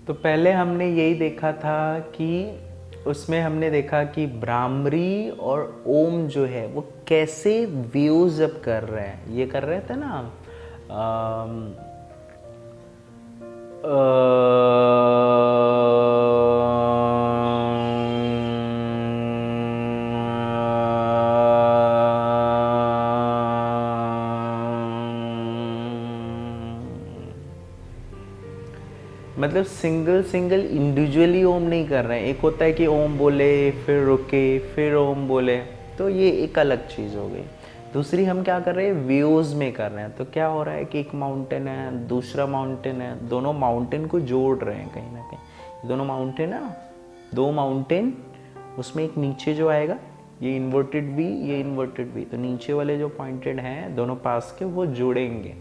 तो पहले हमने यही देखा था कि उसमें हमने देखा कि भ्रामरी और ओम जो है वो कैसे व्यूज अप कर रहे हैं। ये कर रहे थे ना हम मतलब सिंगल सिंगल इंडिविजुअली ओम नहीं कर रहे हैं। एक होता है कि ओम बोले फिर रुके फिर ओम बोले, तो ये एक अलग चीज़ हो गई। दूसरी हम क्या कर रहे हैं, व्यूज में कर रहे हैं। तो क्या हो रहा है कि एक माउंटेन है, दूसरा माउंटेन है, दोनों माउंटेन को जोड़ रहे हैं कहीं ना कहीं। दोनों माउंटेन है ना, दो माउंटेन, उसमें एक नीचे जो आएगा, ये इन्वर्टेड वी, ये इन्वर्टेड वी, तो नीचे वाले जो पॉइंटेड हैं दोनों पास के, वो जुड़ेंगे।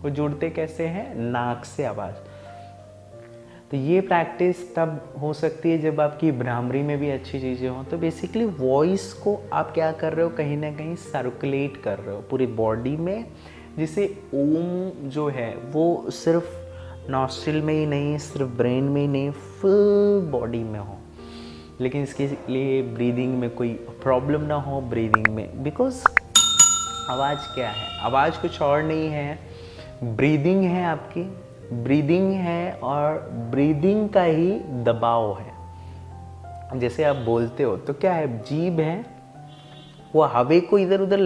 वो जुड़ते कैसे हैं, नाक से आवाज़। तो ये प्रैक्टिस तब हो सकती है जब आपकी भ्रामरी में भी अच्छी चीज़ें हों। तो बेसिकली वॉइस को आप क्या कर रहे हो, कहीं ना कहीं सर्कुलेट कर रहे हो पूरी बॉडी में, जिससे ओम जो है वो सिर्फ नॉस्ट्रिल में ही नहीं, सिर्फ ब्रेन में ही नहीं, फुल बॉडी में हो। लेकिन इसके लिए ब्रीदिंग में कोई प्रॉब्लम ना हो, ब्रीदिंग में, बिकॉज आवाज़ क्या है, आवाज़ कुछ और नहीं है, ब्रीदिंग है आपकी, ब्रीदिंग है, और ब्रीदिंग का ही दबाव है। जैसे आप बोलते हो तो क्या है, जीभ है वो हवा को इधर उधर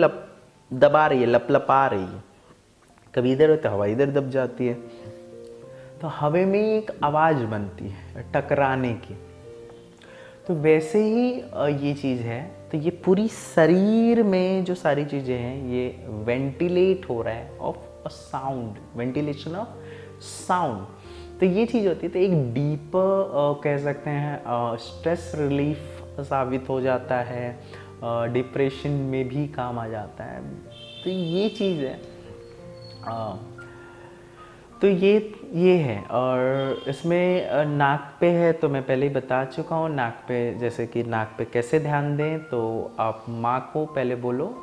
दबा रही है, लपलपा रही है, कभी इधर होता है हवा इधर दब जाती है, तो हवा में एक आवाज़ बनती है टकराने की। तो वैसे ही ये चीज़ है। तो ये पूरी शरीर में जो सारी चीज़ें हैं ये वेंटिलेट हो रहा है of a sound, ventilation of sound. तो ये चीज़ होती है। तो एक डीपर कह सकते हैं स्ट्रेस रिलीफ साबित हो जाता है, डिप्रेशन में भी काम आ जाता है। तो ये चीज़ है। तो ये है। और इसमें नाक पे है, तो मैं पहले ही बता चुका हूँ नाक पे, जैसे कि नाक पे कैसे ध्यान दें। तो आप माँ को पहले बोलो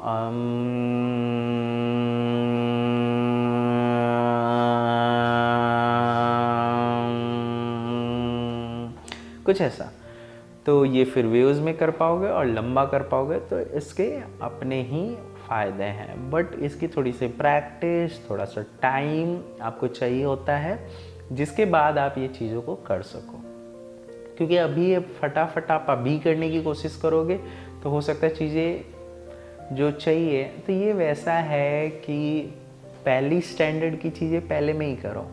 कुछ ऐसा। तो ये फिर वेव्स में कर पाओगे और लंबा कर पाओगे, तो इसके अपने ही फ़ायदे हैं। बट इसकी थोड़ी सी प्रैक्टिस, थोड़ा सा टाइम आपको चाहिए होता है, जिसके बाद आप ये चीज़ों को कर सको। क्योंकि अभी ये फटाफट आप अभी करने की कोशिश करोगे तो हो सकता है चीज़ें जो चाहिए, तो ये वैसा है कि पहली स्टैंडर्ड की चीज़ें पहले में ही करो,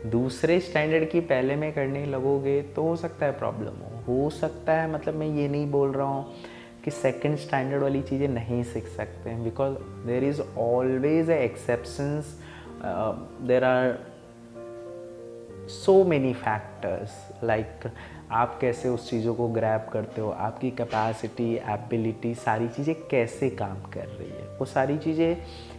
दूसरे स्टैंडर्ड की पहले में करने लगोगे तो हो सकता है प्रॉब्लम हो सकता है। मतलब मैं ये नहीं बोल रहा हूँ कि सेकंड स्टैंडर्ड वाली चीज़ें नहीं सीख सकते हैं, because there is always a exceptions, there are so many factors, like आप कैसे उस चीज़ों को ग्रैब करते हो, आपकी कैपेसिटी, एबिलिटी, सारी चीज़ें कैसे काम कर रही है, वो सारी चीज़ें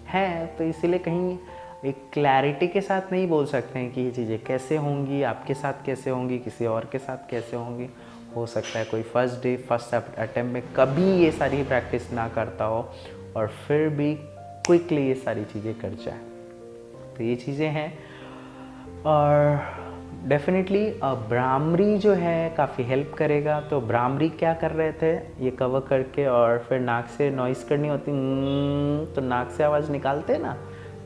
हैं। तो इसीलिए कहीं एक क्लैरिटी के साथ नहीं बोल सकते हैं कि ये चीज़ें कैसे होंगी, आपके साथ कैसे होंगी, किसी और के साथ कैसे होंगी। हो सकता है कोई फर्स्ट डे फर्स्ट अटेम्प्ट में कभी ये सारी प्रैक्टिस ना करता हो और फिर भी क्विकली ये सारी चीज़ें कर जाए। तो ये चीज़ें हैं। और डेफिनेटली भ्रामरी जो है काफ़ी हेल्प करेगा। तो भ्रामरी क्या कर रहे थे, ये कवर करके और फिर नाक से नॉइज़ करनी होती, तो नाक से आवाज़ निकालते ना,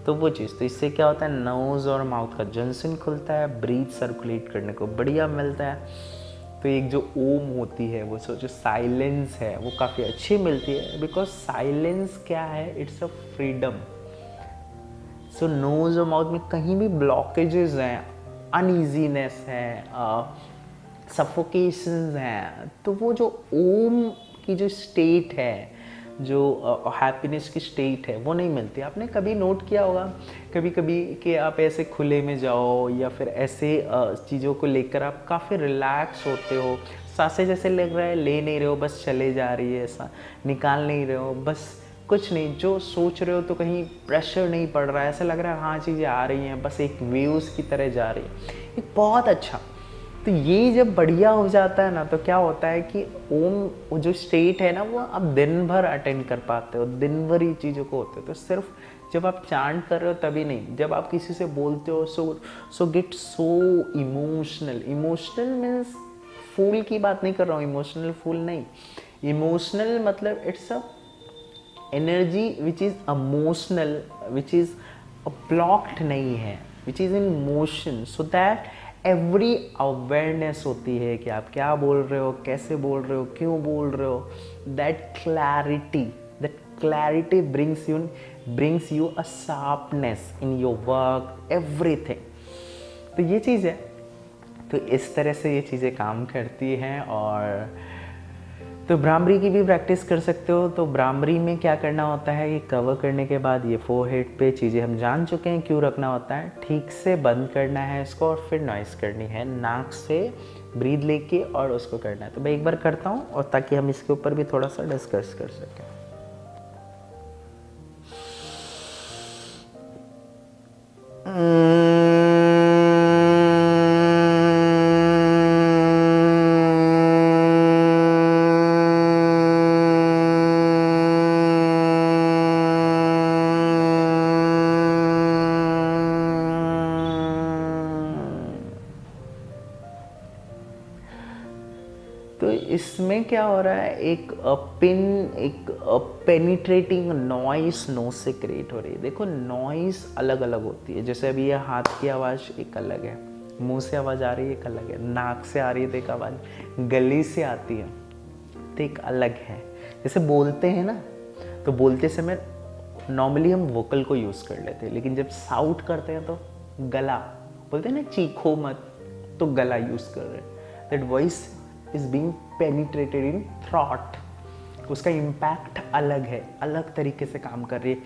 तो वो चीज़। तो इससे क्या होता है, नोज़ और माउथ का जंक्शन खुलता है, ब्रीथ सर्कुलेट करने को बढ़िया मिलता है। तो एक जो ओम होती है, वो जो साइलेंस है, वो काफ़ी अच्छी मिलती है। बिकॉज साइलेंस क्या है, it's a freedom. So nose और माउथ में कहीं भी ब्लॉकेजेस हैं, अनईजीनेस है, सफोकेशंस हैं, तो वो जो ओम की जो स्टेट है, जो हैप्पीनेस की स्टेट है, वो नहीं मिलती। आपने कभी नोट किया होगा कभी कभी कि आप ऐसे खुले में जाओ या फिर ऐसे चीज़ों को लेकर आप काफ़ी रिलैक्स होते हो, सांसें जैसे लग रहा है ले नहीं रहे हो, बस चले जा रही है, ऐसा निकाल नहीं रहे हो, बस कुछ नहीं, जो सोच रहे हो तो कहीं प्रेशर नहीं पड़ रहा है, ऐसा लग रहा है हाँ चीज़ें आ रही हैं, बस एक वेव्स की तरह जा रही है। एक बहुत अच्छा तो ये जब बढ़िया हो जाता है ना, तो क्या होता है कि ओम जो स्टेट है ना, वो आप दिन भर अटेंड कर पाते हो, दिन भर ये चीज़ों को होते हो। तो सिर्फ जब आप चांट कर रहे हो तभी नहीं, जब आप किसी से बोलते हो, so get so emotional. Emotional means fool की बात नहीं कर रहा हूँ, इमोशनल फूल नहीं। इमोशनल मतलब it's a energy which is emotional, which is blocked नहीं है, which is in motion, so that every awareness होती है कि आप क्या बोल रहे हो, कैसे बोल रहे हो, क्यों बोल रहे हो। That clarity brings you a sharpness in your work, everything। तो ये चीज़ है। तो इस तरह से ये चीज़ें काम करती हैं। और तो भ्रामरी की भी प्रैक्टिस कर सकते हो। तो भ्रामरी में क्या करना होता है, ये कवर करने के बाद ये फोरहेड पे चीज़ें हम जान चुके हैं क्यों रखना होता है, ठीक से बंद करना है इसको और फिर नॉइस करनी है, नाक से ब्रीद लेके और उसको करना है। तो मैं एक बार करता हूँ और ताकि हम इसके ऊपर भी थोड़ा सा डिस्कस कर सकें। तो इसमें क्या हो रहा है, एक पेनिट्रेटिंग नॉइस नोज से क्रिएट हो रही है। देखो नॉइस अलग अलग होती है, जैसे अभी ये हाथ की आवाज़ एक अलग है, मुंह से आवाज़ आ रही है एक अलग है, नाक से आ रही है तो एक आवाज़, गले से आती है तो एक अलग है। जैसे बोलते हैं ना, तो बोलते समय नॉर्मली हम वोकल को यूज़ कर लेते हैं, लेकिन जब साउट करते हैं तो गला, बोलते हैं ना चीखो मत, तो गला यूज़ कर रहे हैं। That voice is being penetrated in throat, उसका इम्पैक्ट अलग है, अलग तरीके से काम कर रही है।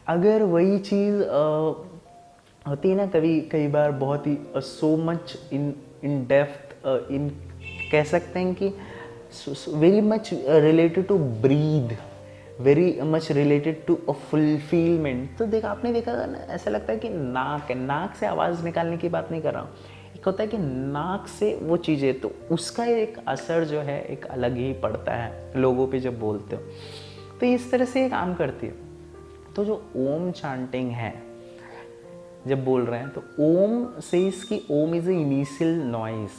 अगर वही चीज़ होती है ना, कई बार बहुत ही सो मच इन डेप्थ, इन कह सकते हैं कि very much related to breath, very much related to a fulfilment. तो आपने देखा ना, ऐसा लगता है कि नाक है, नाक से आवाज़ निकालने की बात नहीं कर रहा हूँ, एक होता है कि नाक से वो चीज़ें, तो उसका एक असर जो है एक अलग ही पड़ता है लोगों पे जब बोलते हो। तो इस तरह से ये काम करती है। तो जो ओम चांटिंग है, जब बोल रहे हैं तो ओम से इसकी, Om is a initial noise.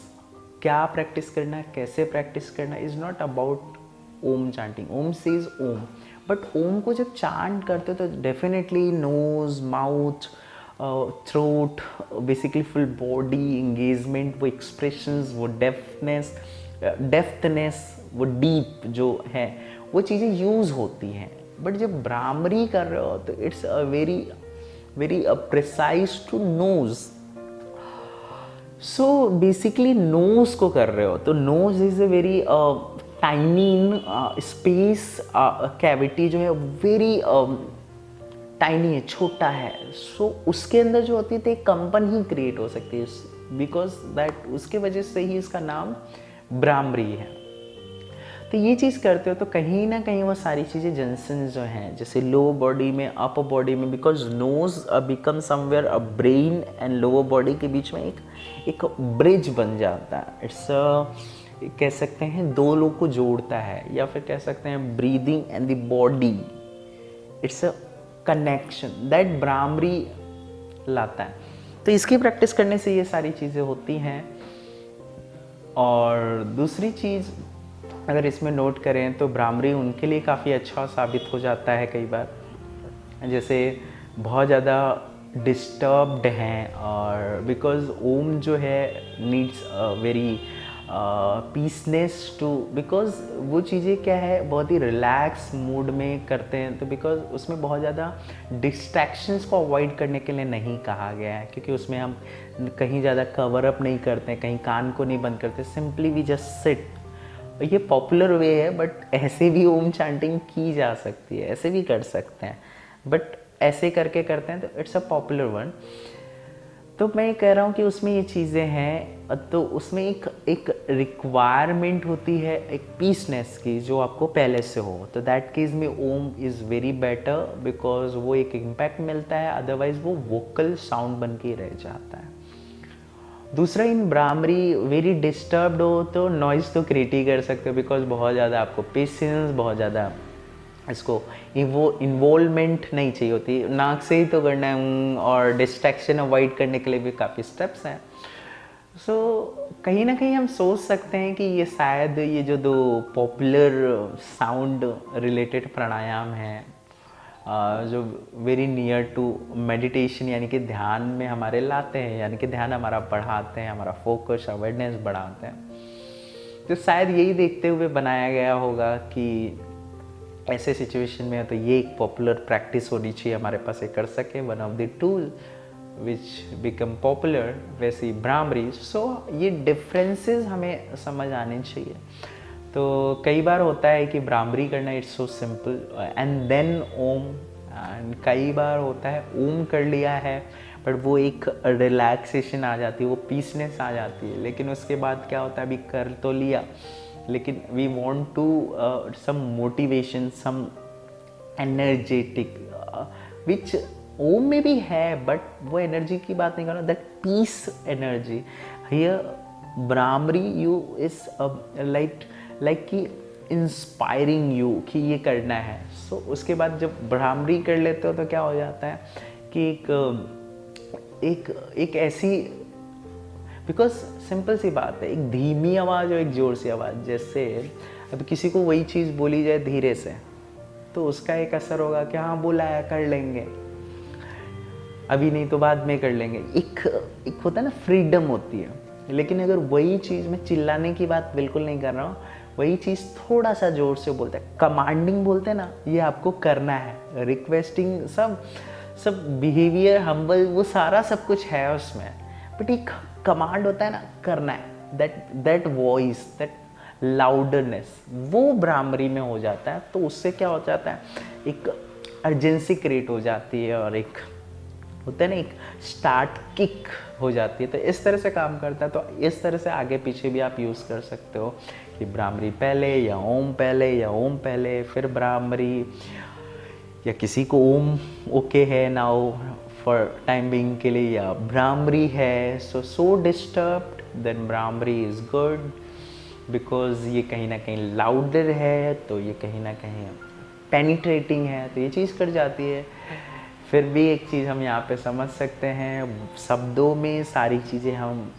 क्या प्रैक्टिस करना है, कैसे प्रैक्टिस करना है, is not about Om chanting. Om से इज ओम, बट ओम को जब चांट करते हो तो definitely nose, mouth, throat, basically full body engagement, वो एक्सप्रेशंस, वो डेप्थनेस, वो डीप जो है, वो चीज़ें यूज़ होती हैं। बट जब भ्रामरी कर रहे हो तो it's a very precise to nose. So basically nose को कर रहे हो तो nose is a very tiny in space, cavity जो है वेरी टाइनी है, छोटा है। सो उसके अंदर जो होती है तो एक कंपन ही क्रिएट हो सकती है, बिकॉज दैट उसके वजह से ही इसका नाम भ्रामरी है। तो ये चीज़ करते हो तो कहीं ना कहीं वो सारी चीज़ें जंक्शन जो हैं, जैसे लो बॉडी में, अपर बॉडी में, because nose become somewhere a brain and lower body के बीच में एक ब्रिज बन जाता है। इट्स कह सकते हैं दो लोग को जोड़ता है, या फिर कह सकते हैं breathing and the body, it's a connection that bhramari लाता है। तो इसकी प्रैक्टिस करने से ये सारी चीज़ें होती हैं। और दूसरी चीज़ अगर इसमें नोट करें तो भ्रामरी उनके लिए काफ़ी अच्छा साबित हो जाता है कई बार, जैसे बहुत ज़्यादा डिस्टर्ब्ड हैं, और बिकॉज ओम जो है needs very peaceness to, because वो चीज़ें क्या है बहुत ही रिलैक्स मूड में करते हैं। तो बिकॉज उसमें बहुत ज़्यादा डिस्ट्रैक्शंस को अवॉइड करने के लिए नहीं कहा गया है, क्योंकि उसमें हम कहीं ज़्यादा कवर अप नहीं करते हैं, कहीं कान को नहीं बंद करते, सिंपली वी जस्ट सिट। ये पॉपुलर वे है, बट ऐसे भी ओम चांटिंग की जा सकती है, ऐसे भी कर सकते हैं, बट ऐसे करके करते हैं तो इट्स अ पॉपुलर वन। तो मैं कह रहा हूँ कि उसमें ये चीज़ें हैं, तो उसमें एक रिक्वायरमेंट होती है एक पीसनेस की, जो आपको पहले से हो। तो दैट केस में ओम इज़ वेरी बेटर, बिकॉज वो एक इम्पैक्ट मिलता है, अदरवाइज वो वोकल साउंड बन के रह जाता है। दूसरा, इन भ्रामरी वेरी डिस्टर्ब्ड हो तो नॉइज़ तो क्रिएट ही कर सकते हो, बिकॉज बहुत ज़्यादा आपको पेशेंस, बहुत ज़्यादा इसको वो इन्वॉल्वमेंट नहीं चाहिए होती, नाक से ही तो करना है। और डिस्ट्रैक्शन अवॉइड करने के लिए भी काफ़ी स्टेप्स हैं। सो कहीं ना कहीं हम सोच सकते हैं कि ये शायद ये जो दो पॉपुलर साउंड रिलेटेड प्राणायाम हैं, जो वेरी नियर टू मेडिटेशन यानी कि ध्यान में हमारे लाते हैं, यानी कि ध्यान हमारा बढ़ाते हैं, हमारा फोकस अवेयरनेस बढ़ाते हैं, तो शायद यही देखते हुए बनाया गया होगा कि ऐसे सिचुएशन में है तो ये एक पॉपुलर प्रैक्टिस होनी चाहिए हमारे पास, ये कर सके, one of the tool which become popular, वैसी भ्रामरी। सो ये डिफरेंसेस हमें समझ आने चाहिए। तो कई बार होता है कि भ्रामरी करना it's so simple and then Om, and कई बार होता है ओम कर लिया है बट वो एक रिलैक्सेशन आ जाती है, वो पीसनेस आ जाती है, लेकिन उसके बाद क्या होता है, अभी कर तो लिया लेकिन we want to some motivation, some energetic, which Om में भी है, बट वो एनर्जी की बात नहीं कर रहा, that peace energy here Bhramari you is like कि इंस्पायरिंग यू कि ये करना है। सो उसके बाद जब भ्रामरी कर लेते हो तो क्या हो जाता है कि एक ऐसी, बिकॉज सिंपल सी बात है, एक धीमी आवाज़ और एक ज़ोर सी आवाज़, जैसे अब किसी को वही चीज़ बोली जाए धीरे से तो उसका एक असर होगा कि हाँ बोला है कर लेंगे, अभी नहीं तो बाद में कर लेंगे, एक होता है ना फ्रीडम होती है। लेकिन अगर वही चीज़, मैं चिल्लाने की बात बिल्कुल नहीं कर रहा हूँ, वही चीज़ थोड़ा सा ज़ोर से बोलते हैं, कमांडिंग बोलते हैं ना, ये आपको करना है, रिक्वेस्टिंग, सब बिहेवियर, हम्बल, वो सारा सब कुछ है उसमें, बट एक कमांड होता है ना, करना है, दैट वॉइस, दैट लाउडरनेस, वो भ्रामरी में हो जाता है। तो उससे क्या हो जाता है, एक अर्जेंसी क्रिएट हो जाती है और एक होता है ना, एक स्टार्ट किक हो जाती है। तो इस तरह से काम करता है। तो इस तरह से आगे पीछे भी आप यूज़ कर सकते हो कि भ्रामरी पहले या ओम पहले, या ओम पहले फिर भ्रामरी, या किसी को ओम ओके है नाउ फॉर टाइम बिंग के लिए, या भ्रामरी है so disturbed, then Bhramari is good, because ये कहीं ना कहीं लाउडर है, तो ये कहीं ना कहीं पेनिट्रेटिंग है, तो ये चीज़ कर जाती है। फिर भी एक चीज़ हम यहाँ पे समझ सकते हैं, शब्दों में सारी चीज़ें हम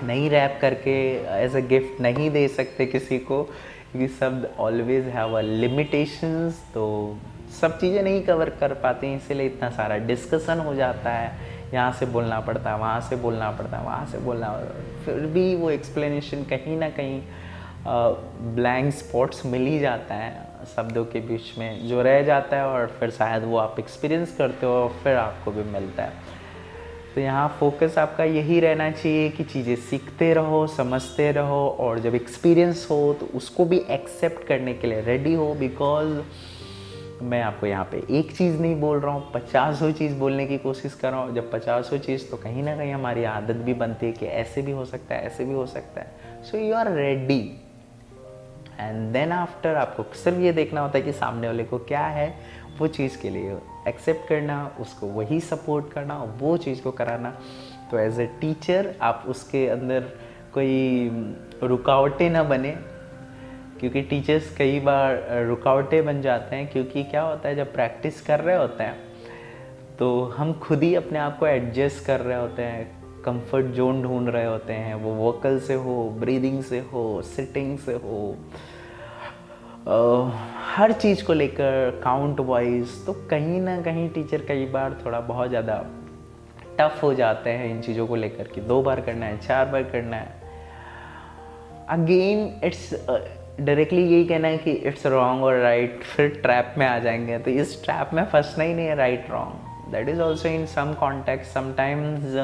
नहीं रैप करके एज अ गिफ्ट नहीं दे सकते किसी को, क्योंकि शब्द ऑलवेज हैव अ लिमिटेशंस, तो सब चीज़ें नहीं कवर कर पाते हैं, इसीलिए इतना सारा डिस्कशन हो जाता है, यहाँ से बोलना पड़ता है, वहाँ से बोलना पड़ता है, वहाँ से बोलना, फिर भी वो एक्सप्लेनेशन कहीं ना कहीं ब्लैंक स्पॉट्स मिल ही जाता है शब्दों के बीच में जो रह जाता है, और फिर शायद वो आप एक्सपीरियंस करते हो और फिर आपको भी मिलता है। तो यहाँ फोकस आपका यही रहना चाहिए कि चीज़ें सीखते रहो, समझते रहो, और जब एक्सपीरियंस हो तो उसको भी एक्सेप्ट करने के लिए रेडी हो, बिकॉज मैं आपको यहाँ पे एक चीज़ नहीं बोल रहा हूँ, 50 चीज़ बोलने की कोशिश कर रहा हूँ। जब 50 चीज़, तो कहीं ना कहीं हमारी आदत भी बनती है कि ऐसे भी हो सकता है, ऐसे भी हो सकता है। So you are ready, and then after आपको सिर्फ ये देखना होता है कि सामने वाले को क्या है, वो चीज़ के लिए एक्सेप्ट करना, उसको वही सपोर्ट करना, वो चीज़ को कराना। तो एज ए टीचर आप उसके अंदर कोई रुकावटें ना बने, क्योंकि टीचर्स कई बार रुकावटें बन जाते हैं, क्योंकि क्या होता है जब प्रैक्टिस कर रहे होते हैं तो हम खुद ही अपने आप को एडजस्ट कर रहे होते हैं, कंफर्ट जोन ढूंढ रहे होते हैं, वो वोकल से हो, ब्रीदिंग से हो, सिटिंग से हो, हर चीज़ को लेकर काउंट वाइज। तो कहीं ना कहीं टीचर कई बार थोड़ा बहुत ज़्यादा टफ हो जाते हैं इन चीज़ों को लेकर कि 2 बार करना है, 4 बार करना है। अगेन इट्स डायरेक्टली यही कहना है कि इट्स रॉन्ग और राइट, फिर ट्रैप में आ जाएंगे। तो इस ट्रैप में फंसना ही नहीं है right wrong, that is also in some context. Sometimes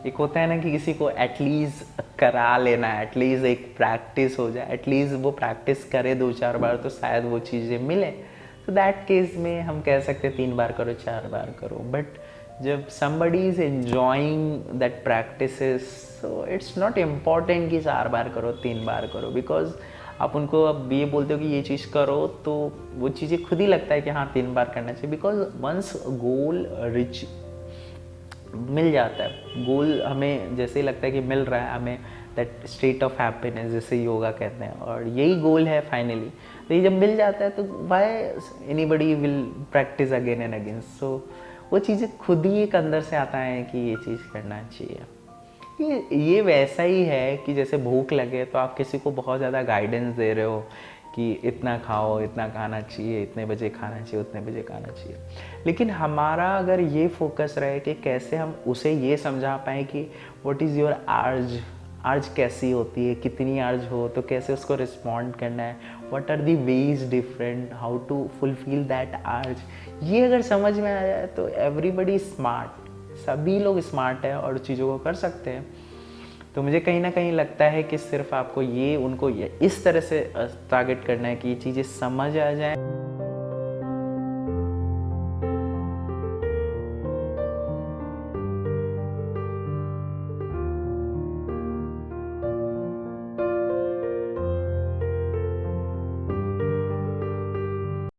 एक होता है ना कि किसी को एटलीस्ट करा लेना है, एटलीस्ट एक प्रैक्टिस हो जाए, एटलीस्ट वो प्रैक्टिस करे 2-4 बार तो शायद वो चीज़ें मिले। तो दैट केस में हम कह सकते हैं 3 बार करो, 4 बार करो। बट जब somebody is enjoying that practices, so it's not important कि 4 बार करो, 3 बार करो, बिकॉज आप उनको अब ये बोलते हो कि ये चीज़ करो तो वो चीज़ें खुद ही लगता है कि हाँ 3 बार करना चाहिए। बिकॉज वंस गोल रिच मिल जाता है गोल, हमें जैसे ही लगता है कि मिल रहा है हमें दैट स्टेट ऑफ हैप्पीनेस जिसे योगा कहते हैं, और यही गोल है फाइनली। तो ये जब मिल जाता है तो why anybody will practice again and again. So वो चीज़ें खुद ही एक अंदर से आता है कि ये चीज़ करना चाहिए। ये वैसा ही है कि जैसे भूख लगे तो आप किसी को बहुत ज़्यादा गाइडेंस दे रहे हो कि इतना खाओ, इतना खाना चाहिए, इतने बजे खाना चाहिए, उतने बजे खाना चाहिए। लेकिन हमारा अगर ये फोकस रहे कि कैसे हम उसे ये समझा पाएँ कि व्हाट इज़ योर आर्ज, आर्ज कैसी होती है, कितनी आर्ज हो तो कैसे उसको रिस्पॉन्ड करना है, what are the ways different, how to fulfil that urge, ये अगर समझ में आ जाए तो एवरीबडी स्मार्ट, सभी लोग स्मार्ट है और चीज़ों को कर सकते हैं। तो मुझे कहीं ना कहीं लगता है कि सिर्फ आपको ये उनको ये इस तरह से टारगेट करना है कि ये चीज़ें समझ आ जाए।